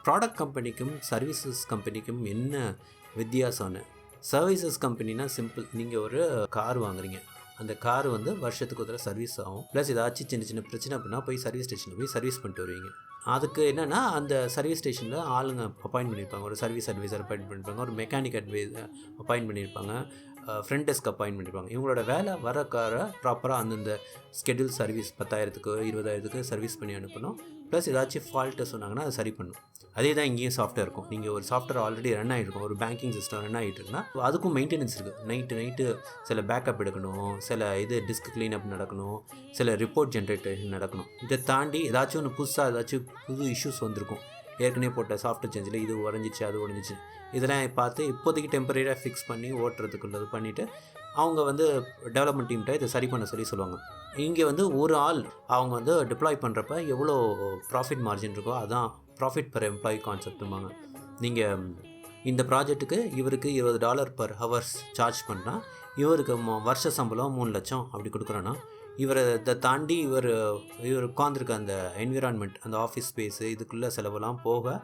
Product கம்பெனிக்கும் services கம்பெனிக்கும் என்ன வித்தியாசம்னு? Services கம்பெனினா simple. நீங்கள் ஒரு கார் வாங்குறீங்க, அந்த கார் வந்து வருஷத்துக்கு ஒரு தடவை சர்வீஸ் ஆகும். ப்ளஸ் ஏதாச்சும் சின்ன சின்ன பிரச்சனை அப்படின்னா போய் சர்வீஸ் ஸ்டேஷனில் போய் சர்வீஸ் பண்ணிட்டு வருவீங்க. அதுக்கு என்னென்னா அந்த சர்வீஸ் ஸ்டேஷனில் ஆளுங்க அப்பாயின்ட் பண்ணியிருப்பாங்க. ஒரு சர்வீஸ் அட்வைசர் அப்பாயின்ட் பண்ணியிருப்பாங்க, ஒரு மெக்கானிக் அப்பாயின்ட் பண்ணியிருப்பாங்க, ஃப்ரண்ட் டெஸ்க் அப்பாயின்ட் பண்ணியிருப்பாங்க. இவங்களோட வேலை வர காரை ப்ராப்பராக அந்தந்த ஸ்கெடியூல் சர்வீஸ் 10,000க்கு 20,000க்கு சர்வீஸ் பண்ணி அனுப்பணும். ப்ளஸ் ஏதாச்சும் ஃபால்ட்டு சொன்னாங்கன்னா அதை சரி பண்ணணும். அதே தான் இங்கேயும் சாஃப்ட்வேர் இருக்கும். நீங்கள் ஒரு சாஃப்ட்வேர் ஆல்ரெடி ரன் ஆகிருக்கும், ஒரு பேங்கிங் சிஸ்டம் ரன் ஆகிட்டு இருக்குன்னா அதுக்கும் மெயின்டெனன்ஸ் இருக்குது. நைட்டு சில பேக்கப் எடுக்கணும், சில டிஸ்க் க்ளீனப் நடக்கணும், சில ரிப்போர்ட் ஜென்ரேட்டேஷன் நடக்கணும். இதை தாண்டி ஏதாச்சும் ஒன்று புதுசாக ஏதாச்சும் புது இஷ்யூஸ் வந்திருக்கும். ஏற்கனவே போட்ட சாஃப்ட்வேர் சேஞ்சில் இது உடஞ்சிச்சு அது உடஞ்சிச்சு, இதெல்லாம் பார்த்து இப்போதைக்கு டெம்பரரியாக ஃபிக்ஸ் பண்ணி ஓட்டுறதுக்குள்ளது பண்ணிவிட்டு அவங்க வந்து டெவலப்மெண்ட் டீம்கிட்ட இதை சரி பண்ண சொல்லுவாங்க. இங்கே வந்து ஒரு ஆள் அவங்க வந்து டிப்ளாய் பண்ணுறப்ப எவ்வளோ ப்ராஃபிட் மார்ஜின் இருக்கோ அதான் ப்ராஃபிட் பர் எம்ப்ளாயி கான்செப்ட்டுமாங்க. நீங்கள் இந்த ப்ராஜெக்ட்டுக்கு இவருக்கு $20 per ஹவர்ஸ் சார்ஜ் பண்ணால் இவருக்கு வருஷ சம்பளம் 3 லட்சம் அப்படி கொடுக்குறோன்னா, இவரை இதை தாண்டி இவர் உட்காந்துருக்க அந்த என்விரான்மெண்ட், அந்த ஆஃபீஸ் ஸ்பேஸு, இதுக்குள்ளே செலவெல்லாம் போக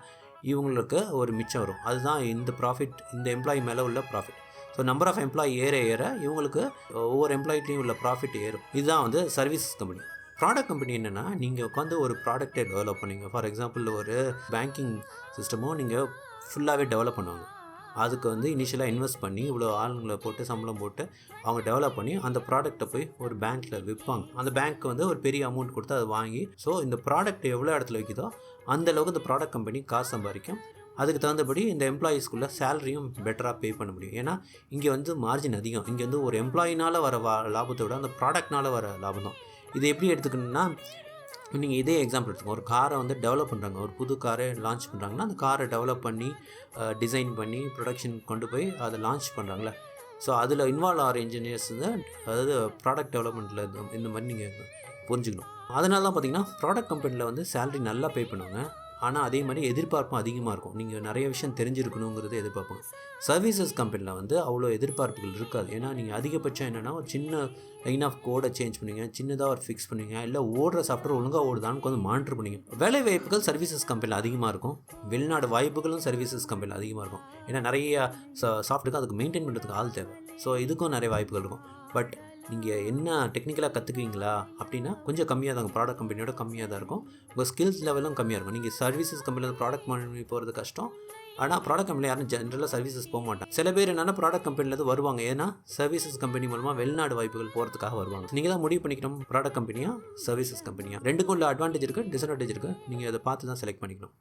இவங்களுக்கு ஒரு மிச்சம் வரும். அதுதான் இந்த ப்ராஃபிட், இந்த எம்ப்ளாயி மேலே உள்ள profit. So number of employee ஏற இவங்களுக்கு ஒவ்வொரு எம்ப்ளாயிட்லேயும் உள்ள ப்ராஃபிட் ஏறும். இதுதான் வந்து சர்வீஸ் கம்பெனி. ப்ராடக்ட் கம்பெனி என்னென்னா, நீங்கள் உட்காந்து ஒரு ப்ராடக்டை டெவலப் பண்ணுவீங்க. ஃபார் எக்ஸாம்பிள் ஒரு பேங்கிங் சிஸ்டமோ நீங்கள் ஃபுல்லாகவே டெவலப் பண்ணுவாங்க. அதுக்கு வந்து இனிஷியலாக இன்வெஸ்ட் பண்ணி இவ்வளோ ஆளுங்களை போட்டு சம்பளம் போட்டு அவங்க டெவலப் பண்ணி அந்த ப்ராடக்ட்டை போய் ஒரு பேங்க்கில் விற்பாங்க. அந்த பேங்க்கு வந்து ஒரு பெரிய அமௌண்ட் கொடுத்து அதை வாங்கி, ஸோ இந்த ப்ராடக்ட் எவ்வளோ இடத்துல வைக்குதோ அந்தளவுக்கு இந்த ப்ராடக்ட் கம்பெனி காசு சம்பாதிக்கும். அதுக்கு தகுந்தபடி இந்த எம்ப்ளாயீஸ்க்குள்ளே சேலரியும் பெட்டராக பே பண்ண முடியும். ஏன்னா இங்கே வந்து மார்ஜின் அதிகம். இங்கே வந்து ஒரு எம்ப்ளாயினால் வர லாபத்தை விட அந்த ப்ராடக்ட்னால் வர லாபம் தான். இது எப்படி எடுத்துக்கணுன்னா, நீங்கள் இதே எக்ஸாம்பிள் எடுத்துக்கோங்க. ஒரு காரை வந்து டெவலப் பண்ணுறாங்க, ஒரு புது காரை லான்ச் பண்ணுறாங்கன்னா அந்த காரை டெவலப் பண்ணி டிசைன் பண்ணி ப்ரொடக்ஷன் கொண்டு போய் அதை லான்ச் பண்ணுறாங்களே, ஸோ அதில் இன்வால்வ் ஆகிற இன்ஜினியர்ஸ் தான், அதாவது ப்ராடக்ட் டெவலப்மெண்ட்டில் இந்த மாதிரி நீங்கள் புரிஞ்சுக்கணும். அதனால தான் பார்த்தீங்கன்னா ப்ராடக்ட் கம்பெனியில் வந்து சேலரி நல்லா பே பண்ணுவாங்க. ஆனால் அதே மாதிரி எதிர்பார்ப்பும் அதிகமாக இருக்கும். நீங்கள் நிறைய விஷயம் தெரிஞ்சிருக்கணுங்கிறத எதிர்பார்ப்பாங்க. சர்வீசஸ் கம்பெனியில் வந்து அவ்வளோ எதிர்பார்ப்புகள் இருக்காது. ஏன்னா நீங்கள் அதிகபட்சம் என்னென்னா ஒரு சின்ன லைன் ஆஃப் கோடை சேஞ்ச் பண்ணுவீங்க, சின்னதாக ஒரு ஃபிக்ஸ் பண்ணுவீங்க, இல்லை ஓடுற சாஃப்ட்வேர் ஒழுங்காக ஓடுதான்னு கொஞ்சம் மானிட்டர் பண்ணுவீங்க. வேலை வாய்ப்புகள் சர்வீசஸ் கம்பெனியில் அதிகமாக இருக்கும். வெளிநாடு வாய்ப்புகளும் சர்வீசஸ் கம்பெனியில் அதிகமாக இருக்கும். ஏன்னா நிறைய சாஃப்ட்வேருக்கு அதுக்கு மெயின்டைன் பண்ணுறதுக்கு ஆள் தேவை. ஸோ இதுக்கும் நிறைய வாய்ப்புகள் இருக்கும். பட் நீங்கள் என்ன டெக்னிக்கலாக கற்றுக்குவீங்களா அப்படின்னா கொஞ்சம் கம்மியாக தான், ப்ராடக்ட் கம்பெனியோட கம்மியாக தான் இருக்கும். உங்கள் ஸ்கில்ஸ் லெவலும் கம்மியாக இருக்கும். நீங்கள் சர்வீசஸ் கம்பெனியில் ப்ராடக்ட் பண்ணி போகிறது கஷ்டம். ஆனால் ப்ராடக்ட் கம்பெனியில் யாரும் ஜென்ரலாக சர்வீசஸ் போக மாட்டாங்க. சில பேர் என்னென்னா ப்ராடக்ட் கம்பெனிலேருந்து வருவாங்க, ஏன்னா சர்வீசஸ் கம்பெனி மூலமாக வெளிநாடு வாய்ப்புகள் போகிறதுக்காக வருவாங்க. நீங்கள் தான் முடிவு பண்ணிக்கணும் ப்ராடக்ட் கம்பெனியா சர்வீசஸ் கம்பெனியா. ரெண்டுக்கும் உள்ள அட்வான்டேஜ் இருக்குது, டிஸ்அட்வான்டேஜ் இருக்குது. நீங்கள் அதை பார்த்து தான் செலக்ட் பண்ணிக்கணும்.